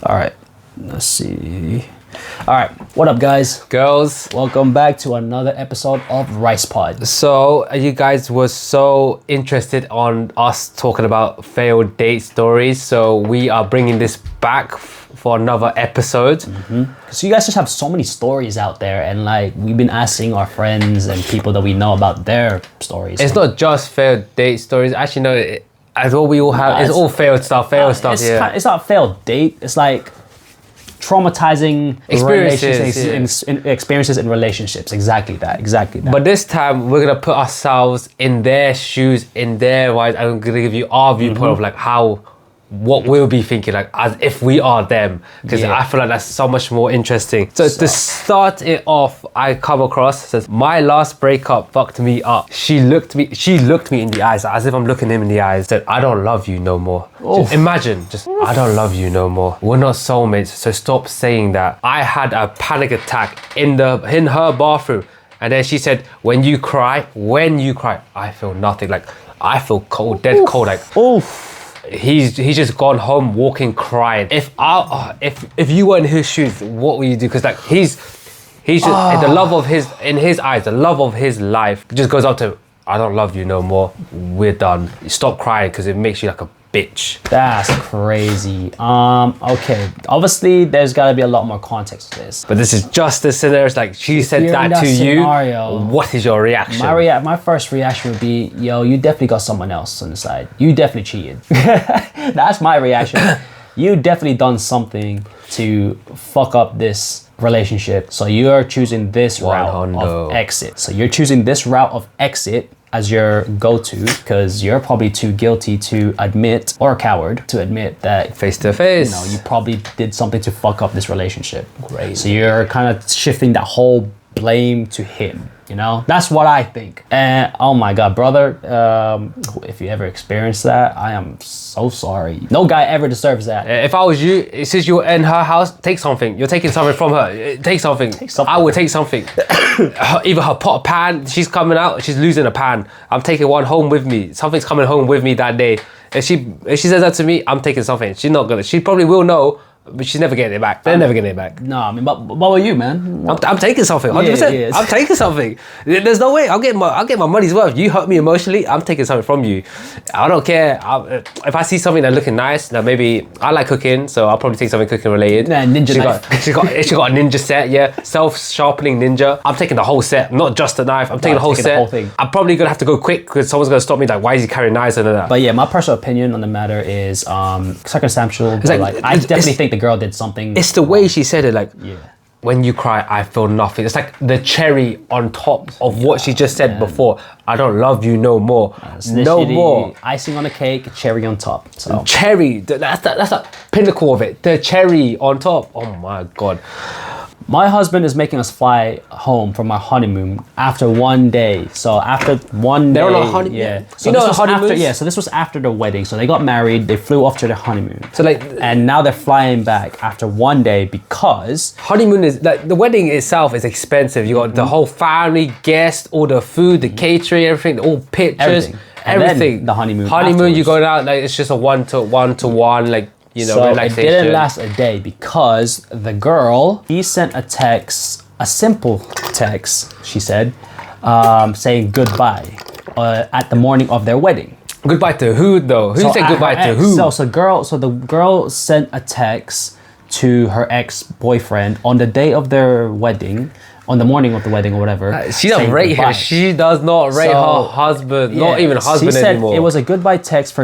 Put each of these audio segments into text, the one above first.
All right, let's see. All right, what up, guys? Girls. Welcome back to another episode of Ricepod. So you guys were so interested on us talking about failed date stories, so we are bringing this back for another episode. So you guys just have so many stories out there, and like we've been asking our friends and people that we know about their stories. It's not just failed date stories. Actually, no. As what we all have, it's all failed stuff. It's not failed date. It's like traumatizing experiences in relationships. Exactly that. But this time we're gonna put ourselves in their shoes, in their wise, and I'm gonna give you our viewpoint of like what we'll be thinking, like as if we are them, because I feel like that's so much more interesting. So to start it off, I come across says my last breakup fucked me up. She looked me in the eyes, as if I'm looking him in the eyes, said I don't love you no more. Just imagine, I don't love you no more. We're not soulmates, so stop saying that. I had a panic attack in her bathroom, and then she said, when you cry, I feel nothing. Like I feel cold, dead cold. Like he's just gone home walking crying. If you were in his shoes, what would you do? Because like he's just the love of his, in his eyes, the love of his life just goes up to, I don't love you no more, we're done. Stop crying, because it makes you like a bitch. That's crazy. Okay, obviously there's got to be a lot more context to this, but this is just the scenario. It's like she said that to scenario, you, what is your reaction? My first reaction would be, yo, you definitely got someone else on the side. You definitely cheated. That's my reaction. You definitely done something to fuck up this relationship, so you're choosing this route of exit. So you're choosing this route of exit as your go-to, because you're probably too guilty to admit, or a coward to admit that face to face, you know, you probably did something to fuck up this relationship. Great. So you're kind of shifting that whole blame to him. You know, that's what I think. And oh my God, brother, if you ever experienced that, I am so sorry. No guy ever deserves that. If I was you, since you're in her house, take something. You're taking something from her. Take something. I would take something. Either her pot pan, she's coming out, she's losing a pan. I'm taking one home with me. Something's coming home with me that day. If she says that to me, I'm taking something. She's not gonna. She probably will know, but she's never getting it back. They're never getting it back. No, I mean, but what about you, man? I'm taking something, 100%. Yeah. I'm taking something. There's no way. I'll get my money's worth. You hurt me emotionally, I'm taking something from you. I don't care. If I see something that's looking nice, now maybe I like cooking, so I'll probably take something cooking related. Nah, ninja knife. She got a ninja set, yeah. Self-sharpening ninja. I'm taking the whole set, not just the knife. I'm taking the whole set. The whole thing. I'm probably gonna have to go quick because someone's gonna stop me. Like, why is he carrying knives and that? But yeah, my personal opinion on the matter is circumstantial. I definitely think the girl did something. It's the way she said it, like, when you cry, I feel nothing. It's like the cherry on top of what she just said before. I don't love you no more. No more. Icing on the cake, cherry on top. So cherry, that's the pinnacle of it. The cherry on top. Oh my God. My husband is making us fly home from our honeymoon after one day. So after one day, they're on a honeymoon. Yeah. So you know honeymoon. So this was after the wedding. So they got married. They flew off to their honeymoon. So like, and now they're flying back after one day because honeymoon is like, the wedding itself is expensive. You got the whole family, guests, all the food, the catering, everything, all pictures, everything. The honeymoon. You go out like it's just a one to one like. You know, so relaxation. It didn't last a day because the girl, he sent a text, a simple text, she said, saying goodbye at the morning of their wedding. Goodbye to who though? Who said goodbye to who? So the girl sent a text to her ex-boyfriend on the day of their wedding, on the morning of the wedding or whatever. She doesn't rate her. She does not rate her husband. Not even husband anymore. She said it was a goodbye text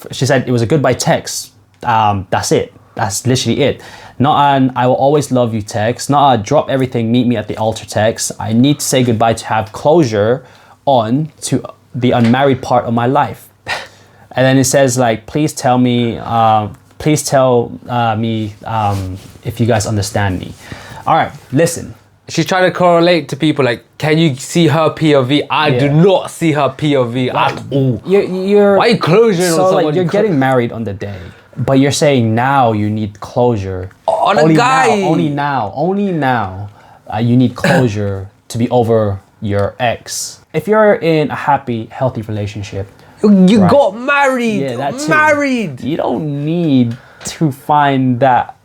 she said it was a goodbye text. That's it. That's literally it. Not an I will always love you text. Not a drop everything, meet me at the altar text. I need to say goodbye to have closure on to the unmarried part of my life. And then it says like, please tell me if you guys understand me. All right, listen. She's trying to correlate to people like, can you see her POV? I do not see her POV at all. You're why are you closing on someone? Like you're getting married on the day, but you're saying now you need closure. On a guy. Only now, you need closure to be over your ex. If you're in a happy, healthy relationship, you got married. Yeah, that's married. You don't need to find that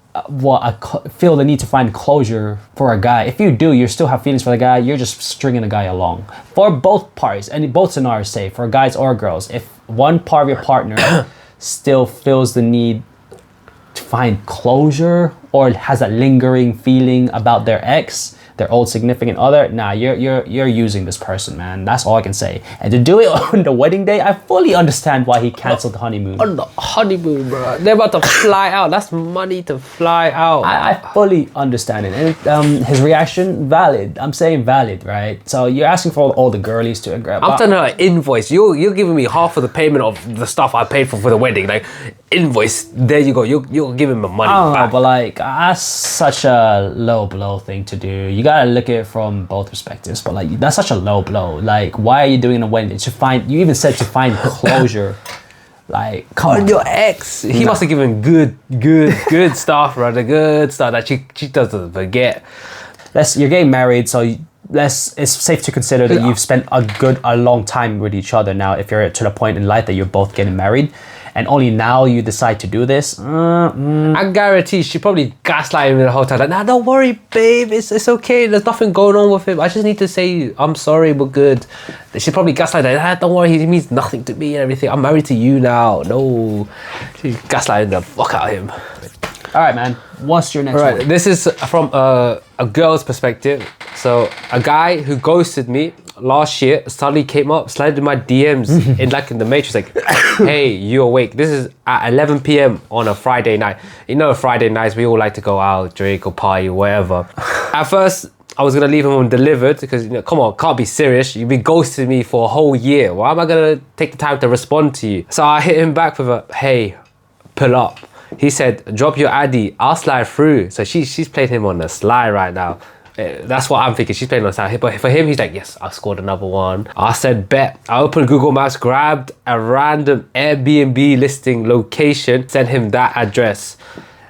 feel the need to find closure for a guy. If you do, you still have feelings for the guy. You're just stringing the guy along. For both parties, and both scenarios, say for guys or girls, if one part of your partner still feels the need to find closure or has a lingering feeling about their ex, their old significant other, nah, you're using this person, man. That's all I can say. And to do it on the wedding day, I fully understand why he canceled the honeymoon. On the honeymoon, bro. They're about to fly out. That's money to fly out. I fully understand it. And his reaction, valid. I'm saying valid, right? So you're asking for all the girlies to grab. I'm sending her an invoice. You're giving me half of the payment of the stuff I paid for the wedding. Like, invoice. There you go. You're giving me money I don't back. know, but like, that's such a low blow thing to do. You gotta look at it from both perspectives, but like, that's such a low blow. Like, why are you doing a wedding? You even said to find closure. Like, come on. Your ex. He must have given good stuff, bro. The good stuff that she doesn't forget. You're getting married, so it's safe to consider that you've spent a long time with each other now. If you're to the point in life that you're both getting married, and only now you decide to do this. I guarantee she probably gaslighted him the whole time. Like, nah, don't worry, babe. It's okay. There's nothing going on with him. I just need to say I'm sorry, we're good. She probably gaslighted. Like, nah, don't worry. He means nothing to me and everything. I'm married to you now. No, she gaslighted the fuck out of him. All right, man. What's your next Right, one? this is from a girl's perspective. So a guy who ghosted me last year suddenly came up, slid in my DMs in the Matrix, like, hey, you awake? This is at 11 p.m. on a Friday night. You know, Friday nights we all like to go out, drink or party, whatever. At first, I was gonna leave him undelivered because, come on, can't be serious. You've been ghosting me for a whole year. Why am I gonna take the time to respond to you? So I hit him back with a, hey, pull up. He said, drop your Addy, I'll slide through. So she's playing him on the slide right now. That's what I'm thinking. She's playing on the slide. But for him, he's like, yes, I scored another one. I said, bet. I opened Google Maps, grabbed a random Airbnb listing location, sent him that address.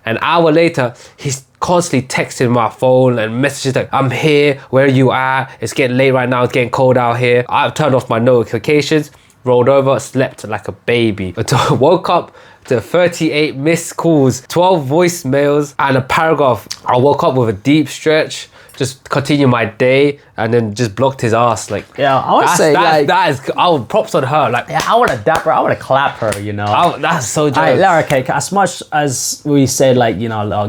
An hour later, he's constantly texting my phone and messages like, I'm here, where are you at? It's getting late right now, it's getting cold out here. I've turned off my notifications, rolled over, slept like a baby. Until I woke up to 38 missed calls, 12 voicemails, and a paragraph. I woke up with a deep stretch, just continue my day, and then just blocked his ass. Like, yeah, I would say props on her. Like, yeah, I would have dapped her. I would have clapped her. You know, that's so jealous. Okay, as much as we said, like,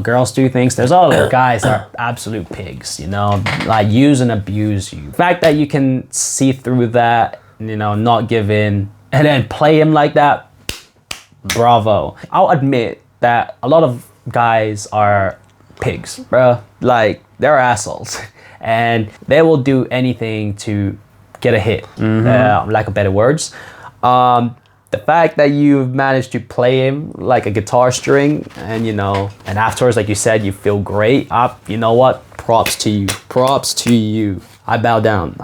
girls do things, there's all the guys that are absolute pigs. You know, like, use and abuse you. The fact that you can see through that, not give in, and then play him like that. Bravo. I'll admit that a lot of guys are pigs, bro. Like, they're assholes, and they will do anything to get a hit. Lack of better words. The fact that you've managed to play him like a guitar string, and and afterwards, like you said, you feel great. You know what? Props to you. Props to you. I bow down.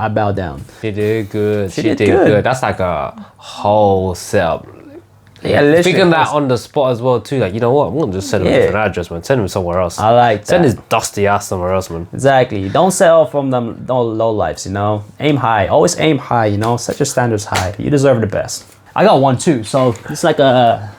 She did good. She did good. That's like a whole setup. Yeah, speaking that on the spot as well too, like, you know what, I'm gonna just send him a different address, man. Send him somewhere else. I like that. Send his dusty ass somewhere else, man. Exactly. Don't settle from them low lives, Aim high. Always aim high, Set your standards high. You deserve the best. I got one too. So it's like a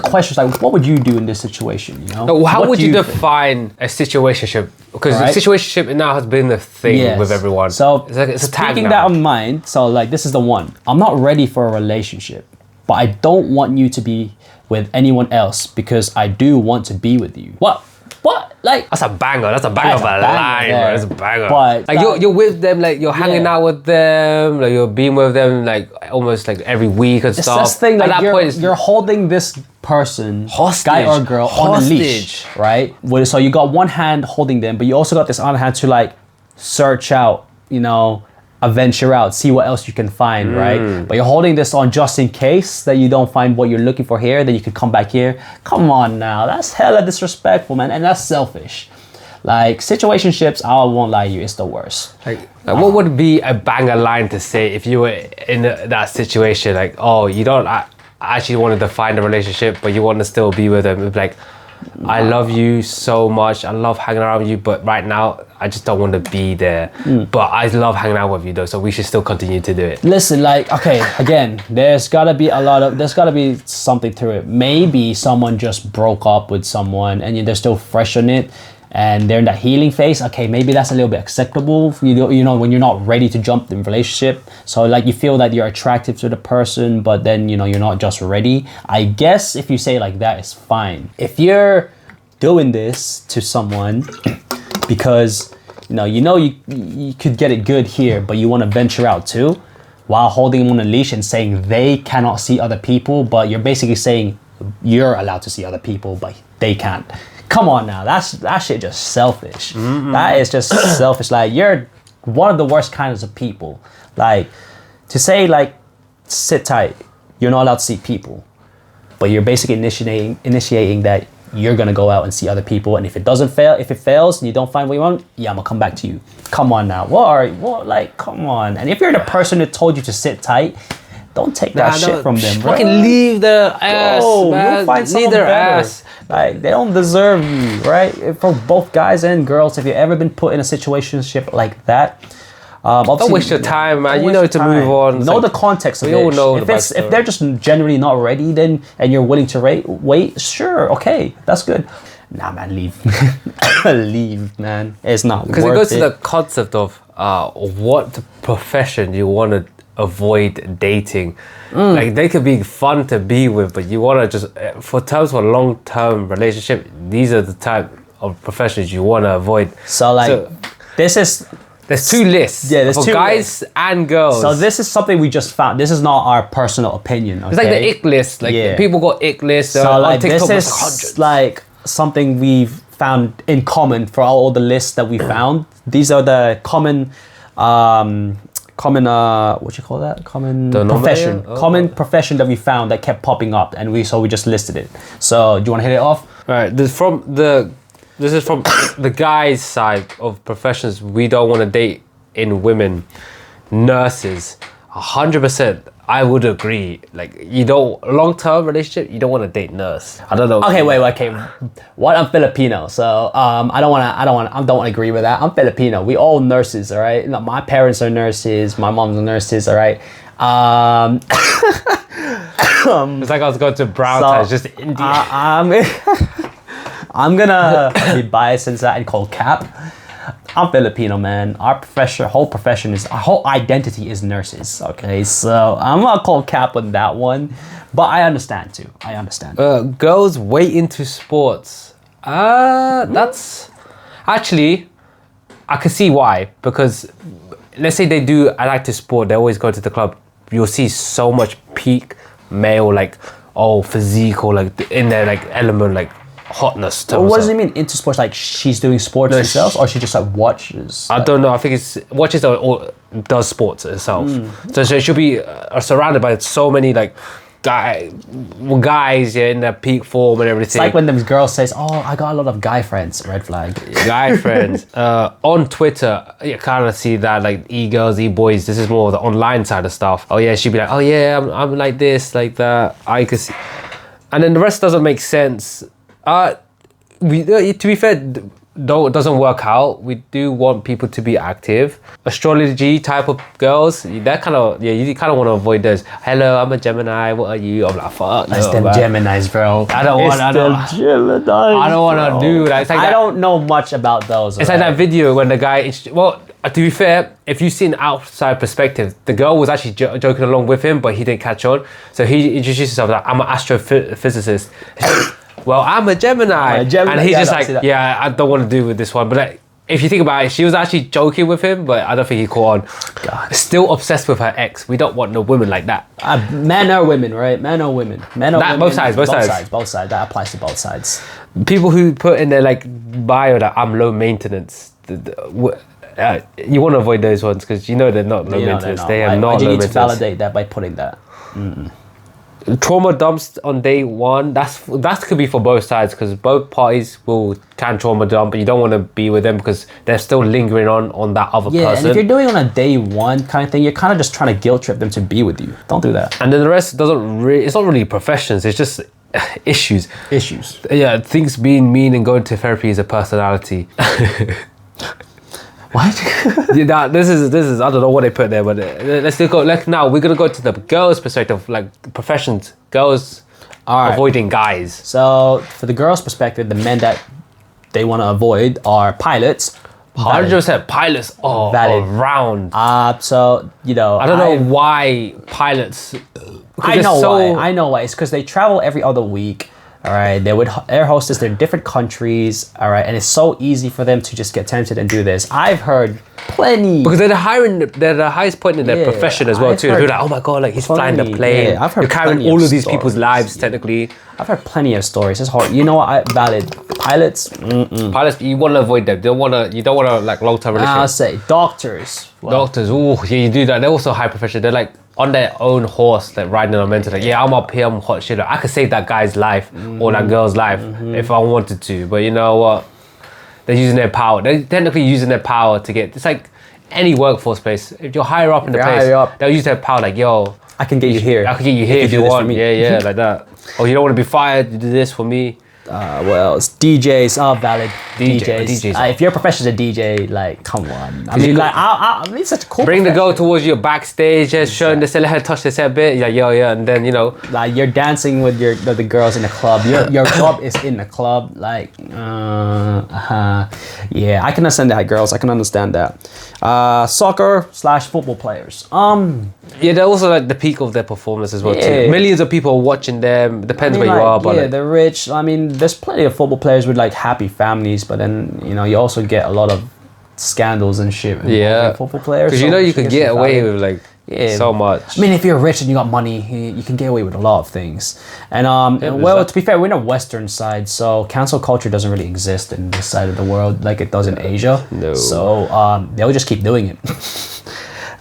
question. It's like, what would you do in this situation, How would you define a situationship? Because the situationship now has been the thing with everyone. So it's a tag keeping now. that in mind, so like, this is the one. I'm not ready for a relationship, but I don't want you to be with anyone else because I do want to be with you. What? Like, that's a banger. That's a banger of a line, bro. That's a banger. But like, you're with them, like, you're hanging out with them, like, you're being with them, like, almost like every week and stuff. It's this thing, like, at that point, you're holding this person, hostage, guy or girl, on a leash, right? So you got one hand holding them, but you also got this other hand to, like, search out, venture out, see what else you can find, right? But you're holding this on just in case that you don't find what you're looking for here, then you could come back here. Come on now, that's hella disrespectful, man, and that's selfish. Like, situationships, I won't lie to you, it's the worst. Like, what would be a banger line to say if you were in that situation? Like, oh, you don't actually wanted to find a relationship, but you want to still be with them. It's like, I love you so much. I love hanging around with you, but right now I just don't want to be there. But I love hanging out with you though, so we should still continue to do it. Listen, like, okay, again, there's gotta be something to it. Maybe someone just broke up with someone and they're still fresh on it and they're in that healing phase. Okay, maybe that's a little bit acceptable, you know, when you're not ready to jump in relationship. So like you feel that you're attractive to the person, but then, you know, you're not just ready. I guess if you say like that, it's fine. If you're doing this to someone because, you know you could get it good here, but you want to venture out too, while holding them on a leash and saying they cannot see other people, but you're basically saying you're allowed to see other people, but they can't. Come on now, that shit just selfish. That is just selfish. Like, you're one of the worst kinds of people. Like, to say like, sit tight, you're not allowed to see people, but you're basically initiating that you're gonna go out and see other people, and if it fails and you don't find what you want, yeah, I'm gonna come back to you. Come on now, come on. And if you're the person who told you to sit tight, don't take that shit from them, bro. Fucking leave their ass, man. You'll find someone better. Ass. Like, they don't deserve you, right? For both guys and girls, if you've ever been put in a situationship like that, don't waste your time, man. You know to move on. Know the context of it. We all know if they're just generally not ready, then and you're willing to wait, sure, okay, that's good. Nah, man, leave. Leave, man. It's not worth it. Because it goes to the concept of what profession you want to avoid dating. Like, they could be fun to be with, but you want to just, for terms of a long-term relationship, these are the type of professions you want to avoid. So like, there's two lists. Yeah, there's for two guys lists. and girls. So this is something we just found. This is not our personal opinion. Okay? It's like the ick list. Like, people got ick lists. So on like, TikTok, this is like something we've found in common for all the lists that we found. These are the common what you call that? Common profession. Common profession that we found that kept popping up, and we just listed it. So do you want to hit it off? All right. This is from the guys' side of professions we don't want to date in women. Nurses, 100%. I would agree. Like, long-term relationship, you don't want to date nurse. I don't know. Okay, wait. What? I'm Filipino, so I don't want to agree with that. I'm Filipino. We all nurses, all right. My parents are nurses. My mom's a nurses, all right. It's like I was going to brown ties, just India. I'm gonna be biased into that and call cap. I'm Filipino, man. Our whole identity is nurses. Okay, so I'm gonna call cap on that one, but I understand too. Girls way into sports. That's actually, I can see why, because let's say they do an active sport, they always go to the club. You'll see so much peak male, like, physique, or like in their like element, like hotness. What does it mean into sports? Like, she's doing sports herself, or she just like watches? I don't know. I think it's watches or does sports herself. So she should be surrounded by so many like guys in their peak form and everything. It's like when them girls says, I got a lot of guy friends. Red flag. Guy friends. On Twitter, you kind of see that, like, e-girls, e-boys. This is more of the online side of stuff. Oh yeah, she'd be like, I'm like this, like that. I could see. And then the rest doesn't make sense. To be fair, doesn't work out. We do want people to be active. Astrology type of girls, that kind of, you kind of want to avoid those. Hello, I'm a Gemini. What are you? I'm like, fuck. It's them Geminis, bro. I don't want to do that. It's like I don't know much about those. It's like that video when the guy. Well, to be fair, if you see an outside perspective, the girl was actually joking along with him, but he didn't catch on. So he introduced himself like, I'm an astrophysicist. Well, I'm a Gemini. And he's just like, I don't want to do with this one. But like, if you think about it, she was actually joking with him, but I don't think he caught on. God. Still obsessed with her ex. We don't want no women like that. Men or women, right? Men or women. Both sides. Both sides. That applies to both sides. People who put in their like bio that I'm low maintenance. You want to avoid those ones because you know they're not low maintenance. They are not low maintenance. You need to validate that by putting that. Trauma dumps on day one. That could be for both sides because both parties can trauma dump, but you don't want to be with them because they're still lingering on that other person. And if you're doing it on a day one kind of thing, you're kind of just trying to guilt trip them to be with you. Don't do that. And then the rest it's not really professions. It's just issues. Issues. Things being mean and going to therapy is a personality. What? This is I don't know what they put there, but let's go. Like now, we're gonna go to the girls' perspective, like professions, girls avoiding guys. So for the girls' perspective, the men that they want to avoid are pilots. 100% pilots all Valid. around. So you know, I don't know why pilots. I know why. It's because they travel every other week. All right, they would air hostess. They're in different countries. All right, and it's so easy for them to just get tempted and do this. I've heard plenty because they're the highest point in their profession as well too. They're like, oh my god, like he's flying the plane. Yeah, I've heard you're carrying all of these people's lives technically. I've heard plenty of stories. It's hard. You know what? Valid. Pilots. Pilots, you want to avoid them. You don't want to like long-term relationship. I'll say doctors. Doctors. Oh yeah, you do that. They're also high professional. They're like on their own horse, like riding on a mentor. Like, yeah, I'm up here, I'm hot shit. Like, I could save that guy's life or that girl's life if I wanted to. But you know what? They're using their power. They're technically using their power to get. It's like any workforce place. If you're higher up in the place, they'll use their power. Like, yo, I can get you here. I can get you here if you want. Yeah, like that. Oh, you don't want to be fired? You do this for me. Well, it's DJs. Valid. DJs. If your profession's a DJ, like, come on. I mean, like, I mean, it's such a cool. Bring the girl towards you backstage, just showing the let her touch this a bit. Yeah, and then you know, like you're dancing with the girls in the club. Your job is in the club. Like, yeah, I can understand that, girls. I can understand that. Soccer/football players. Yeah, they're also like the peak of their performance as well too. Millions of people watching them. Depends where you are, but yeah, they're rich. I mean, there's plenty of football players with like happy families, but then you know you also get a lot of scandals and shit. Football players. Because you know you can get away with like so much. I mean, if you're rich and you got money, you can get away with a lot of things. And well, to be fair, we're in a Western side, so cancel culture doesn't really exist in this side of the world like it does in Asia. No. So they'll just keep doing it.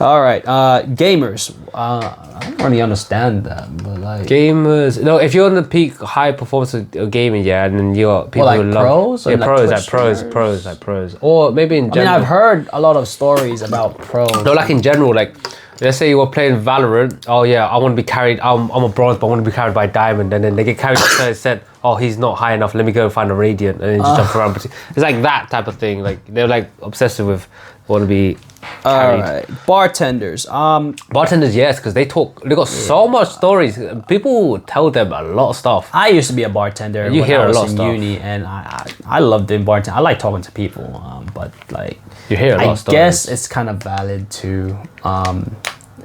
All right, gamers. I don't really understand that, but like gamers. No, if you're on the peak high performance of gaming, and then you got people like who pros, love pros, or maybe in general. I mean, I've heard a lot of stories about pros. No, like in general, like let's say you were playing Valorant. Oh yeah, I want to be carried. I'm a bronze, but I want to be carried by diamond, and then they get carried to said, oh, he's not high enough. Let me go find a radiant, and then just jump around. It's like that type of thing. Like they're like obsessive with want to be. All right, bartenders. Bartenders, yes, because they got so much stories. People tell them a lot of stuff. I used to be a bartender. You hear a lot of stuff. Uni, and I love doing bartending. I like talking to people, but like you hear a lot of stories. I guess it's kind of valid to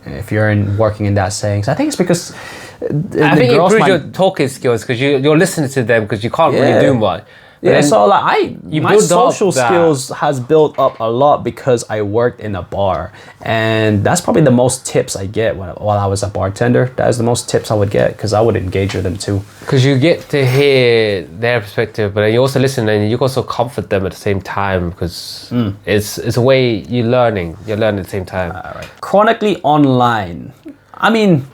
if you're working in that setting. So I think it's because I think it improves your talking skills because you're listening to them because you can't really do much. Yeah, so like my social skills has built up a lot because I worked in a bar, and that's probably the most tips I get while I was a bartender. That is the most tips I would get because I would engage with them too. Because you get to hear their perspective, but then you also listen and you also comfort them at the same time because it's a way you're learning at the same time. Right. Chronically online. I mean,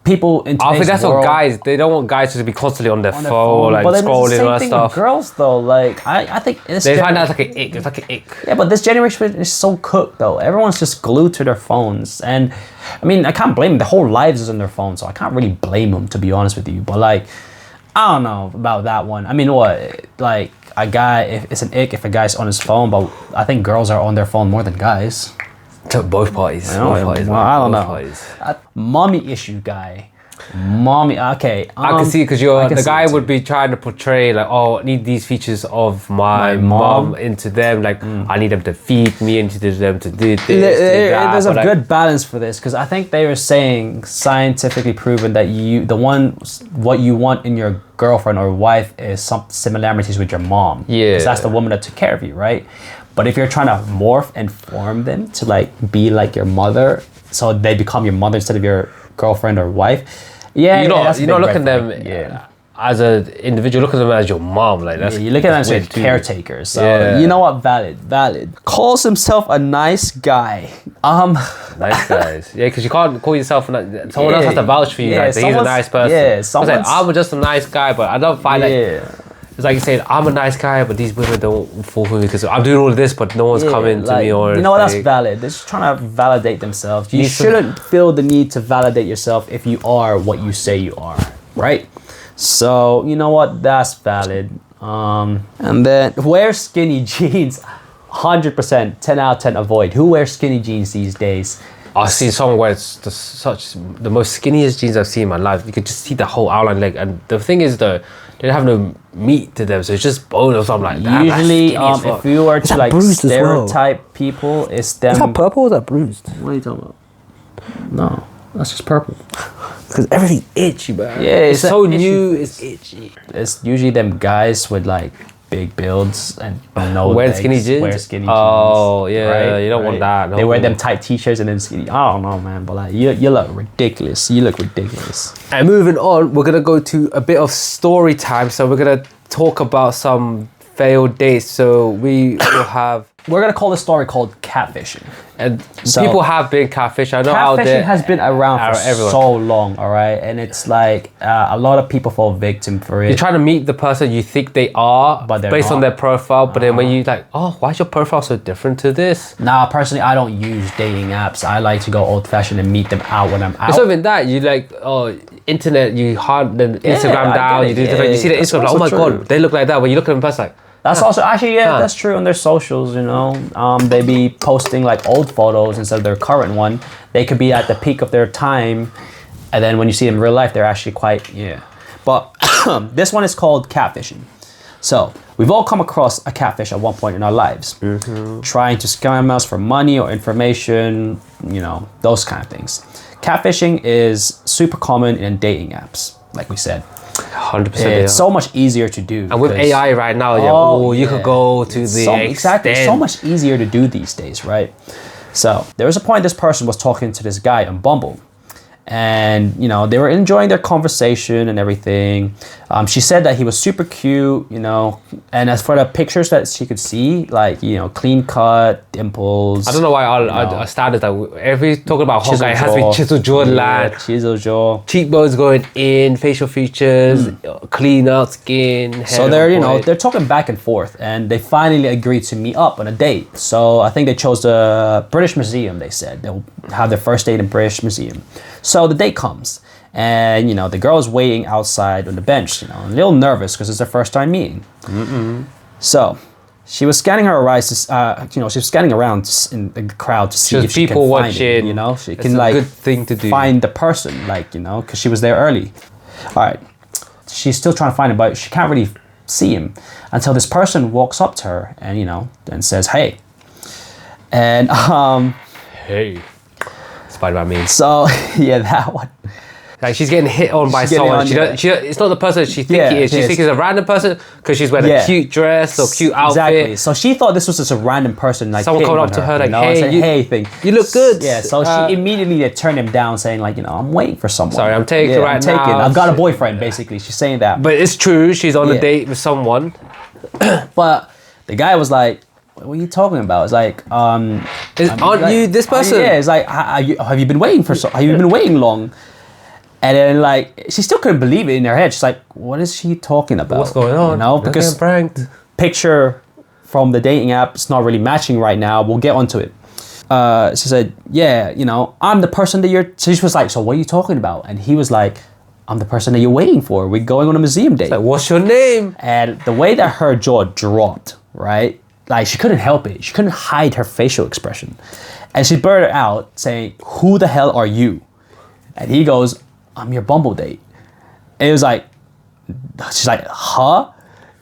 people in today's I think that's world, what guys, they don't want guys to be constantly on their phone, like but scrolling and all that stuff. With girls though, like I think they find out it's like an ick. It's like an ick. Yeah, but this generation is so cooked though. Everyone's just glued to their phones, and I mean I can't blame them. Their whole lives is on their phone, so I can't really blame them to be honest with you. But like, I don't know about that one. I mean, what like a guy? If it's an ick if a guy's on his phone, but I think girls are on their phone more than guys. To both parties. Well, I don't know. Mommy issue guy. Mommy, okay. I can see because the guy would be trying to portray like, oh, I need these features of my mom into them. Like, I need them to feed me, into them to do this. There's a good balance for this because I think they were saying scientifically proven that what you want in your girlfriend or wife is some similarities with your mom. Yeah, because that's the woman that took care of you, right? But if you're trying to morph and form them to like be like your mother, so they become your mother instead of your girlfriend or wife, you're not looking at them as an individual. Look at them as your mom. Like that's you look at them as your caretaker. So you know what? Valid. Calls himself a nice guy. Nice guys. Yeah, because you can't call yourself someone else has to vouch for you. Like, he's a nice person. Yeah, I'm just a nice guy, but I don't find it's like you said, I'm a nice guy, but these women don't fall for me because I'm doing all of this, but no one's coming to me or. You know what? That's valid. They're just trying to validate themselves. You shouldn't feel the need to validate yourself if you are what you say you are. right? So you know what? That's valid. And then wear skinny jeans. 100%, 10 out of 10 avoid. Who wears skinny jeans these days? I've seen someone wear the most skinniest jeans I've seen in my life. You could just see the whole outline leg. And the thing is though, they don't have no meat to them, so it's just bone or something like that. Usually, if you were to like stereotype people, it's them. Is that purple or is that bruised? What are you talking about? No, that's just purple. Because everything's itchy, man. Yeah, It's so new, it's itchy. It's usually them guys with like big builds and no legs, Skinny jeans? wear skinny jeans. Oh, yeah, you don't want that. No. They wear them tight t-shirts and then skinny. I don't know, man, but like you look ridiculous. You look ridiculous. And moving on, we're gonna go to a bit of story time. So we're gonna talk about some failed dates. So we will have. We're gonna call this story called catfishing. And So- people have been catfish. I know out there. Catfishing has been around for everyone. so long, all right, and it's like a lot of people fall victim for it. You're trying to meet the person you think they are, But they're based on not. their profile. But then when you like, oh, why is your profile so different to this? Nah, personally, I don't use dating apps. I like to go old-fashioned and meet them out when I'm out. It's not even that. You like, oh, internet. You hunt the Instagram I down. get You do it, different. You see the that's Instagram. Like, oh my also true. god, they look like that. When you look at them in person, like. That's also actually Huh. that's true on their socials. You know, they be posting like old photos instead of their current one. They could be at the peak of their time, and then when you see them in real life, they're actually quite But this one is called catfishing. So we've all come across a catfish at one point in our lives, trying to scam us for money or information. You know, those kind of things. Catfishing is super common in dating apps, like we said. 100%. It's so much easier to do. And with because- AI right now, you could go to the exactly. It's so much easier to do these days, right? So there was a point this person was talking to this guy on Bumble, and you know they were enjoying their conversation and everything. She said that he was super cute, you know, and as for the pictures that she could see, like you know, clean cut, dimples. I don't know why our standards that every talking about hot guy it has to be chiseled jaw, lad, chiseled jaw, cheekbones going in, facial features, clean out skin. Hair So they're talking back and forth, and they finally agreed to meet up on a date. So I think they chose the British Museum. They said they'll have their first date in British Museum. So the date comes, and you know the girl is waiting outside on the bench, you know, a little nervous because it's their first time meeting. So she was scanning her horizons. She was scanning around in the crowd to see if she can find it. You know, she can like good thing to do. find the person, like you know, because she was there early. All right, she's still trying to find him, but she can't really see him until this person walks up to her and you know and says, "Hey," and Hey, Spider-Man means. so yeah, that one. Like she's getting hit on by She's getting someone. on, It's not the person she thinks Yeah, it is. She yes. thinks it's a random person because she's wearing a cute dress or cute outfit. Exactly. So she thought this was just a random person, like Someone hitting coming on up to her you like, know, "Hey, and say, you- hey thing. you look good." Yeah. So she immediately turned him down, saying like, you know, I'm waiting for someone. Sorry, I'm taken I'm right taken. now. I've got a boyfriend. Basically, she's saying that. But it's true. She's on a Yeah. date with someone. But the guy was like, what are you talking about? It's like, Aren't like, you this person? Yeah, it's like, have you been waiting for have you been waiting long? And then like, she still couldn't believe it in her head. She's like, what is she talking about? What's going on? You know, They're because getting pranked. picture from the dating app is not really matching right now. We'll get onto it. She said, yeah, you know, I'm the person that you're, so she was like, so what are you talking about? And he was like, I'm the person that you're waiting for. We're going on a museum date. Like, what's your name? And the way that her jaw dropped, right? Like she couldn't help it. She couldn't hide her facial expression. And she blurted out saying, who the hell are you? And he goes, I'm your Bumble date. And it was like, she's like, huh?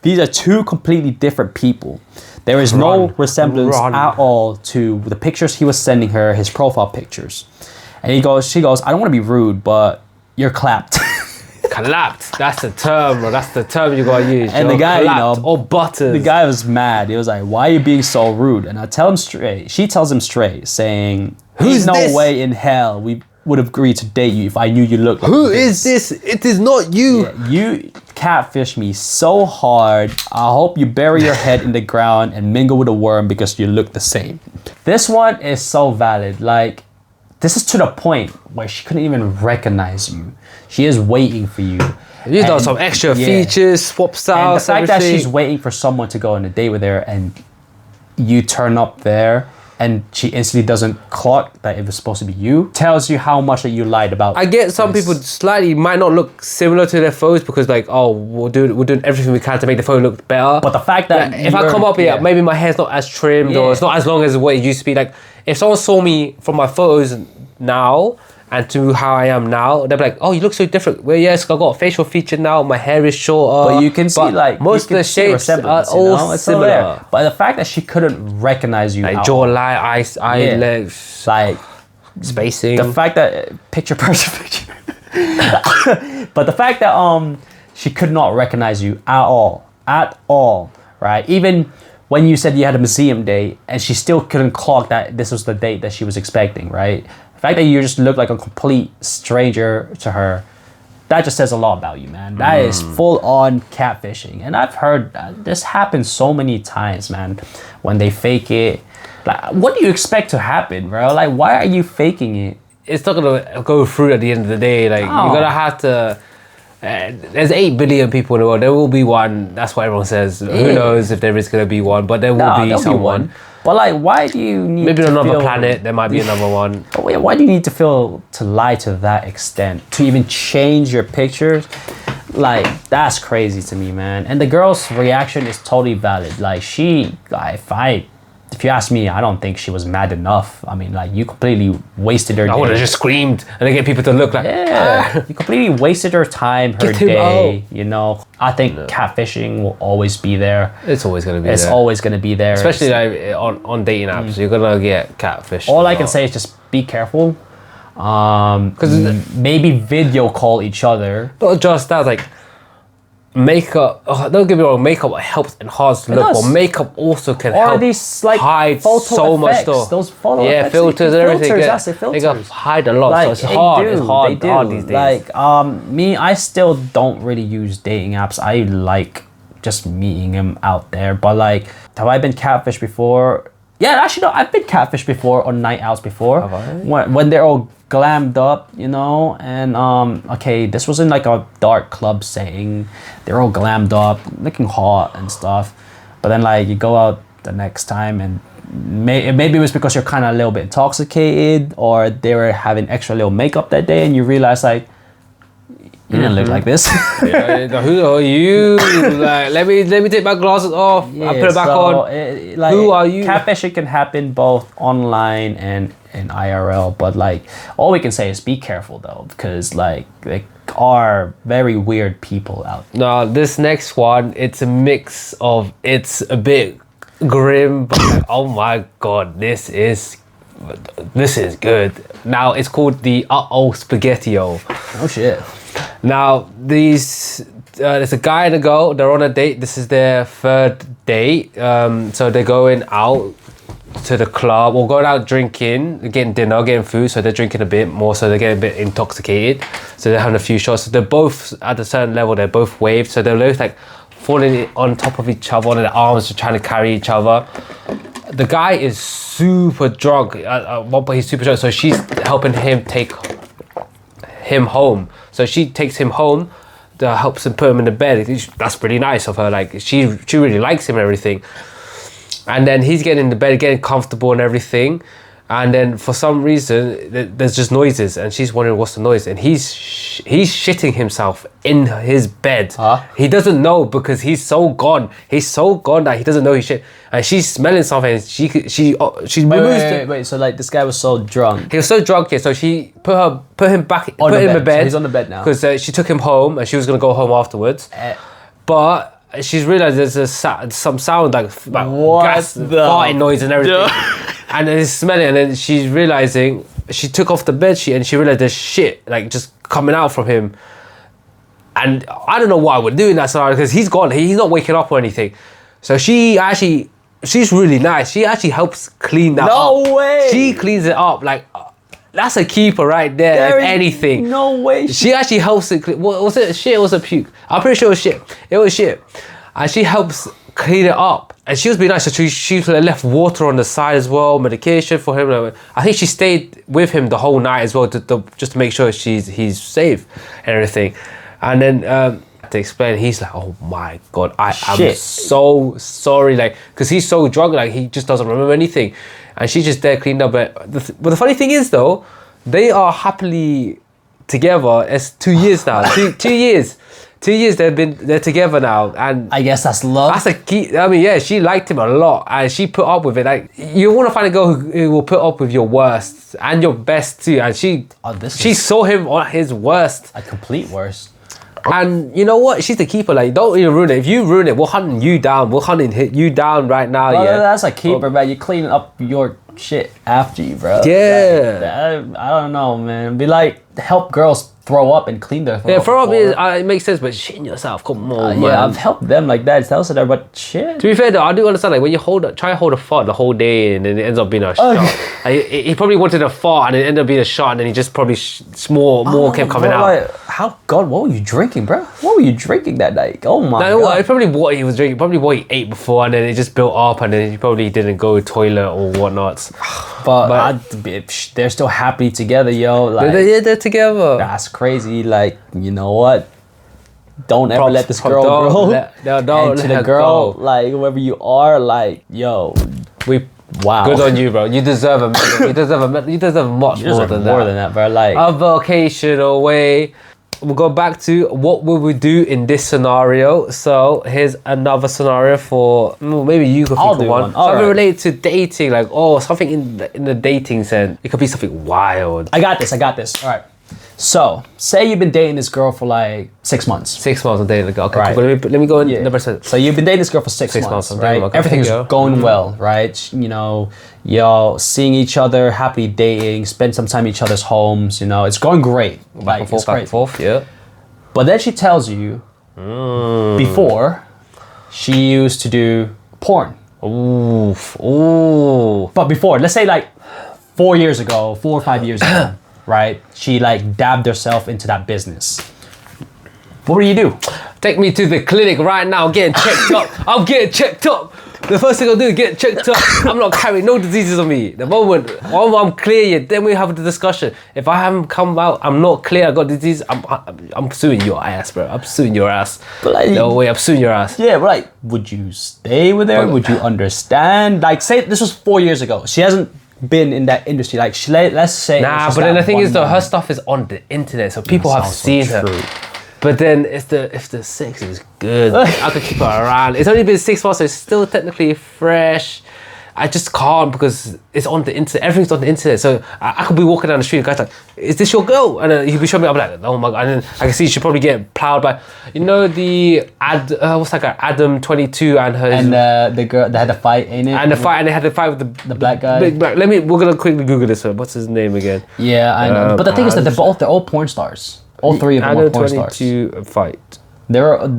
These are two completely different people. There is no resemblance at all to the pictures he was sending her, his profile pictures. And she goes, I don't want to be rude, but you're clapped. Clapped. That's the term, bro. That's the term you gotta use. And the guy, you know, or butters. The guy was mad. He was like, why are you being so rude? And I tell him straight. She tells him straight, saying, Who's there's no this? way in hell we would have agreed to date you if I knew you looked like Who is this? It is not you. Yeah, you catfish me so hard. I hope you bury your head in the ground and mingle with a worm because you look the same. This one is so valid. Like, this is to the point where she couldn't even recognize you. She is waiting for you. You done some extra features, swap And the styles, fact that everything. she's waiting for someone to go on a date with her and you turn up there and she instantly doesn't clock that it was supposed to be you, tells you how much that you lied about. I get some people slightly might not look similar to their photos because like, oh, we're doing everything we can to make the photo look better. But the fact that if I come up here, maybe my hair's not as trimmed or it's not as long as what it used to be. Like if someone saw me from my photos now and to how I am now, they'd be like, oh, you look so different. Well, yes, I've got a facial feature now, my hair is shorter. But you can see like most of the shapes are all similar. But the fact that she couldn't recognize you, like out, jawline, eyelids, like spacing. The fact that picture. But the fact that she could not recognize you at all, right? Even when you said you had a museum date and she still couldn't clock that this was the date that she was expecting, right? The fact that you just look like a complete stranger to her, that just says a lot about you, man. That is full on catfishing. And I've heard this happen so many times, man, when they fake it. Like, what do you expect to happen, bro? Like, why are you faking it? It's not gonna go through at the end of the day. Like, you're gonna have to. There's 8 billion people in the world. There will be one. That's what everyone says. Who knows if there is gonna be one? But there will be someone. But like, why do you need? Maybe on another planet there might be another one. But wait, why do you need to lie to that extent? To even change your pictures? Like, that's crazy to me, man. And the girl's reaction is totally valid. Like, if you ask me, I don't think she was mad enough. I mean, like, you completely wasted her day. I would have just screamed and then get people to look like, you completely wasted her time, her day, you know. I think catfishing will always be there. It's always going to be there. It's always going to be there. Especially like on dating apps, you're going to get catfish. All I can say is just be careful. Because maybe video call each other. Not just that, like, makeup, don't get me wrong, makeup helps enhance the look, but makeup also can help these, like, hide so much stuff. Those photo effects, filters and everything. They can hide a lot, like, so it's hard these days. Like, me, I still don't really use dating apps. I like just meeting them out there. But like, have I been catfished before? Yeah, actually, no, I've been catfished before on night outs before. Have I? When they're all glammed up, you know, and okay, this was in like a dark club setting. They're all glammed up, looking hot and stuff. But then like you go out the next time and maybe it was because you're kind of a little bit intoxicated or they were having extra little makeup that day and you realize like, you didn't look like this. Who are you? Like, let me take my glasses off. I put it back on. Like, who are you? Catfishing can happen both online and in IRL, but like all we can say is be careful though, because like they are very weird people out there. Now this next one, it's a mix of, it's a bit grim, but like, oh my god, this is good. Now it's called the Spaghetti-O. Oh shit. Now there's a guy and a girl, they're on a date. This is their 3rd date. So they're going out to the club or going out drinking, getting dinner, getting food. So they're drinking a bit more, so they're getting a bit intoxicated. So they're having a few shots. So they're both at a certain level, they're both waved. So they're both like falling on top of each other, on their arms, trying to carry each other. The guy is super drunk. At one point he's super drunk, so she's helping him take him home. So she takes him home, helps him put him in the bed. That's pretty nice of her. Like she really likes him and everything. And then he's getting in the bed, getting comfortable and everything. And then for some reason, there's just noises, and she's wondering what's the noise. And he's shitting himself in his bed. Huh? He doesn't know because he's so gone. He's so gone that he doesn't know he's shit. And she's smelling something. And she Wait. So like this guy was so drunk. He was so drunk, yeah. So she put him back in the bed. So he's on the bed now. Because she took him home, and she was gonna go home afterwards. But she's realized there's some sound like gas farting noise and everything. And then it's smelling, and then she's realizing, she took off the bed sheet and she realized there's shit like just coming out from him. And I don't know why we're doing that scenario, because he's gone, he's not waking up or anything. So she's really nice. She actually helps clean that up. No way! She cleans it up. Like, that's a keeper right there, if anything. No way. She actually helps it clean. Was it shit or was it puke? I'm pretty sure it was shit. It was shit. And she helps clean it up. And she was being nice. So she left water on the side as well, medication for him. I think she stayed with him the whole night as well, just to make sure he's safe and everything. And then had to explain. He's like, oh my God, I am Shit. so sorry. Like, because he's so drunk, like, he just doesn't remember anything. And she's just there cleaned up. But the funny thing is, though, they are happily together. It's 2 years now. 2 years. 2 years they're together now, and I guess that's love. that's a key. I mean, yeah, she liked him a lot, and she put up with it. Like, you want to find a girl who will put up with your worst and your best too. And she saw him on his worst, a complete worst. and you know what? She's the keeper. Like, don't even ruin it. If you ruin it, we're hunting you down. We're hunting you down right now. Well, yeah, that's a keeper, man. You're cleaning up your shit after you, bro. Yeah. Like, I don't know, man. Be like, help girls throw up and clean their throw yeah. up Throw up before. it makes sense, but shitting yourself, come on, man. Yeah, I've helped them like that. It's also there, but shit. To be fair though, I do understand, like, when you try to hold a fart the whole day and then it ends up being a shot. Like, he probably wanted a fart and it ended up being a shot, and then he just probably more kept coming out. Like, God, what were you drinking, bro? What were you drinking that night? Oh my No, God. it's probably what he was drinking, probably what he ate before, and then it just built up, and then he probably didn't go to the toilet or whatnot. But they're still happy together, yo. Like, They're together. that's crazy. Like, you know what? Don't ever let this girl Don't grow. don't And to let the her girl, go. like, whoever you are, like, yo, wow. Good on you, bro. You deserve a medal. You deserve much You deserve more than that. bro. Like, A vacation away. We'll go back to what would we do in this scenario. So here's another scenario for maybe you could I'll think of do one. one. All Something right. related to dating, like something in the dating sense. It could be something wild. I got this. All right. So, say you've been dating this girl for like 6 months. 6 months of dating ago. Okay, Right. cool. Let me go in Yeah. number 7. So you've been dating this girl for six months, I'm right? dating her. Everything's Okay, going well, right? You know, y'all seeing each other, happily dating, spend some time at each other's homes. You know, it's going great. Back and forth, yeah. But then she tells you before she used to do porn. Ooh. But before, let's say like 4 years ago, 4 or 5 years ago, right? She like dabbed herself into that business. What do you do? Take me to the clinic right now. I'm getting checked up. I'm getting checked up. The first thing I'll do is get checked up. I'm not carrying no diseases on me. The moment I'm clear, yeah, then we have the discussion. If I haven't come out, I'm not clear, I got disease, I'm suing your ass, bro. I'm suing your ass. But like, No way, I'm suing your ass. Yeah, but like, would you stay with her? Would you understand? Like, say this was 4 years ago. She hasn't been in that industry. Like, let's say. Nah, but then the thing is though, her stuff is on the internet, so people have seen her. But then if the sex is good, I could keep her around. It's only been 6 months, so it's still technically fresh. I just can't because it's on the internet. Everything's on the internet. So I could be walking down the street and guys like, is this your girl? And then he'd be showing me, I'm like, oh my God. And then I can see she'd probably get plowed by, you know, what's that guy? Adam 22 and her. And the girl, they had a fight in it. And they had the fight with the black guy. Big black. We're gonna quickly Google this one. What's his name again? Yeah, I know. But the thing is that they're all porn stars. All three of them are porn stars. 22 fight.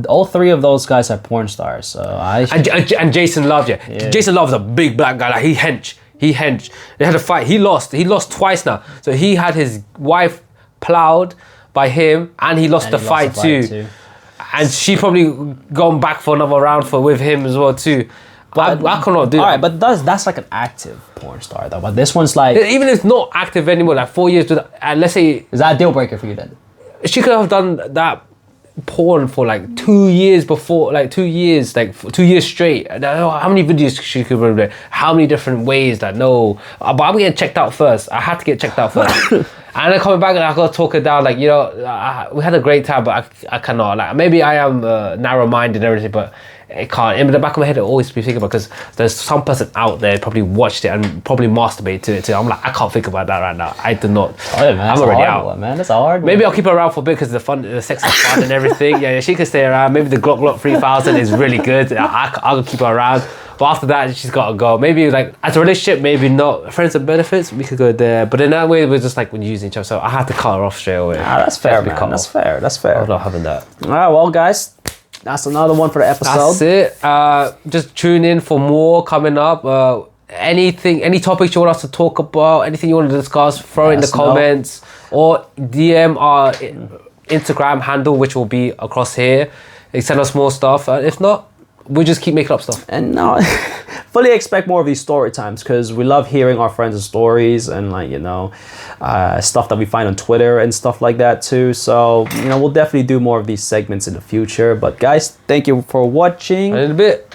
All three of those guys are porn stars. So And Jason Love, yeah. Jason Love's a big black guy. Like, he hench. They had a fight. He lost twice now. So he had his wife plowed by him, and he lost the fight too. And she probably gone back for another round with him as well too. But I cannot do. All right, but that's like an active porn star though. But this one's like, even if it's not active anymore, like 4 years. Let's say, is that a deal breaker for you then? She could have done that porn for like 2 years before, like 2 years, like 2 years straight. I don't know how many videos she could have done, how many different ways that no. But I'm getting checked out first. I had to get checked out first. And then coming back and I gotta talk her down, like, you know, we had a great time, but I cannot. Like, maybe I am narrow-minded and everything, but it can't. In the back of my head, I always be thinking about, because there's some person out there probably watched it and probably masturbated to it too. I'm like, I can't think about that right now. I do not. Oh, man, I'm already out. One, man. That's a hard one. Maybe I'll keep her around for a bit because the sex is fun and everything. Yeah, she can stay around. Maybe the Glock 3000 is really good. I'll keep her around. But after that, she's got to go. Maybe like as a relationship, maybe not. Friends and benefits, we could go there. But in that way, we're just like when using each other. So I had to cut her off straight away. That's fair, man. That's fair. I'm not having that. All right, well, guys, that's another one for the episode. That's it. Just tune in for more coming up. Any topics you want us to talk about, anything you want to discuss, throw it in the comments or DM our Instagram handle, which will be across here. Send us more stuff. If not, we just keep making up stuff. And no, fully expect more of these story times because we love hearing our friends' stories and like, you know, stuff that we find on Twitter and stuff like that too. So, you know, we'll definitely do more of these segments in the future. But guys, thank you for watching. A little bit.